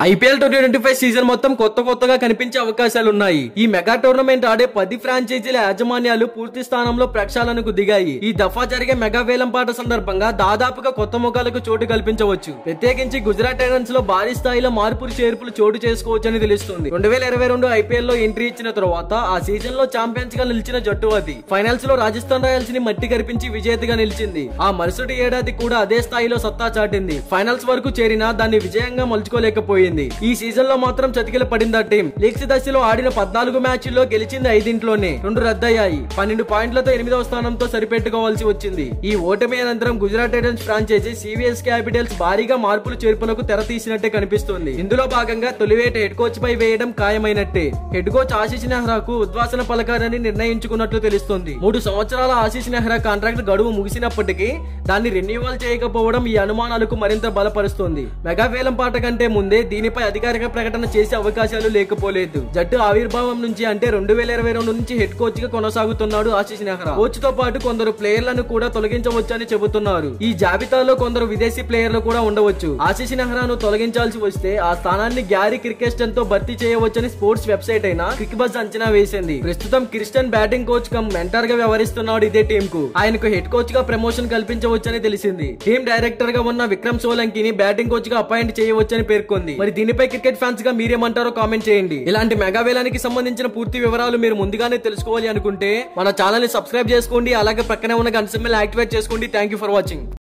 IPL 2025 season మొత్తం కొత్తగా కనిపించే అవకాశాలున్నాయి. ఈ మెగా టోర్నమెంట్ ఆడే 10 ఫ్రాంచైజీల యాజమాన్యాలు పూర్తి స్థానంలో ప్రక్షాళనకు దిగాయి. ఈ దఫా జరిగే మెగా వేలంపాట సందర్భంగా దాదాపుగా కొత్త ముఖాలకు చోటు కల్పించవచ్చు. ప్రత్యేకించి గుజరాత్ టైటన్స్ లో భారీ స్థాయిలో మార్పులు చేర్పులు చోటు చేసుకోవచ్చని తెలుస్తుంది. 2022 ఐపీఎల్ లో ఎంట్రీ ఇచ్చిన తర్వాత ఆ సీజన్ లో ఛాంపియన్స్ గా నిలిచిన జట్టు అది. ఫైనల్స్ లో రాజస్థాన్ రాయల్స్ ని మట్టి కరిపించి విజేతగా నిలిచింది. ఆ మరుసటి ఏడాది కూడా అదే స్థాయిలో సత్తా చాటింది. ఫైనల్స్ వరకు చేరినా దాన్ని విజయంగా మలుచుకోలేకపోయింది. ఈ సీజన్ లో మాత్రం చతికిల పడింది ఆ టీం. లీగ్స్ దశలో ఆడిన 14 మ్యాచ్ల్లో గెలిచింది 5 2 రద్దయ్యాయి. 12 పాయింట్లతో 8వ స్థానంతో సరిపెట్టుకోవాల్సి వచ్చింది. ఈ ఓటమి అనంతరం Gujarat Titans franchise CVC Capitals భారీగా మార్పులు చేర్పులకు తెర తీసినట్టే కనిపిస్తోంది. ఇందులో భాగంగా తొలివేట హెడ్ కోచ్ పై వేయడం ఖాయమైనట్టే. హెడ్ కోచ్ ఆశీష్ నెహ్రాకు ఉద్వాసన పలకారని నిర్ణయించుకున్నట్లు తెలుస్తోంది. 3 సంవత్సరాల ఆశీష్ నెహ్రా కాంట్రాక్ట్ గడువు ముగిసినప్పటికీ దాన్ని రెన్యూవల్ చేయకపోవడం ఈ అనుమానాలకు మరింత బలపరుస్తోంది. మెగా వేలంపాట కంటే ముందే దీనిపై అధికారిక ప్రకటన చేసే అవకాశాలు లేకపోలేదు. జట్టు ఆవిర్భావం నుంచి అంటే 2022 నుంచి హెడ్ కోచ్ గా కొనసాగుతున్నాడు ఆశీష్ నెహ్రా. కోచ్ తో పాటు కొందరు ప్లేయర్లను కూడా తొలగించవచ్చని చెబుతున్నారు. ఈ జాబితాలో కొందరు విదేశీ ప్లేయర్లు కూడా ఉండవచ్చు. ఆశీష్ నెహ్రాను తొలగించాల్సి వస్తే ఆ స్థానాన్ని గ్యారీ క్రికెస్టన్ తో భర్తీ చేయవచ్చని స్పోర్ట్స్ వెబ్సైట్ అయిన క్రిక్ బజ్ అంచనా వేసింది. ప్రస్తుతం క్రిస్టన్ బ్యాటింగ్ కోచ్ కమ్ మెంటర్ గా వ్యవహరిస్తున్నాడు ఇదే టీం కు. ఆయనకు హెడ్ కోచ్ గా ప్రమోషన్ కల్పించవచ్చని తెలిసింది. టీం డైరెక్టర్ గా ఉన్న విక్రమ్ సోలంకిని బ్యాటింగ్ కోచ్ గా అపాయింట్ చేయవచ్చని పేర్కొంది. మరి దీనిపై క్రికెట్ ఫ్యాన్స్ గా మీరేమంటారో కామెంట్ చేయండి. ఇలాంటి మెగా వేలానికి సంబంధించిన పూర్తి వివరాలు మీరు ముందుగానే తెలుసుకోవాలి అనుకుంటే మన ఛానల్ ని సబ్స్క్రైబ్ చేసుకోండి. అలాగే పక్కనే ఉన్న గంట సింబల్ యాక్టివేట్ చేసుకోండి. Thank you for watching.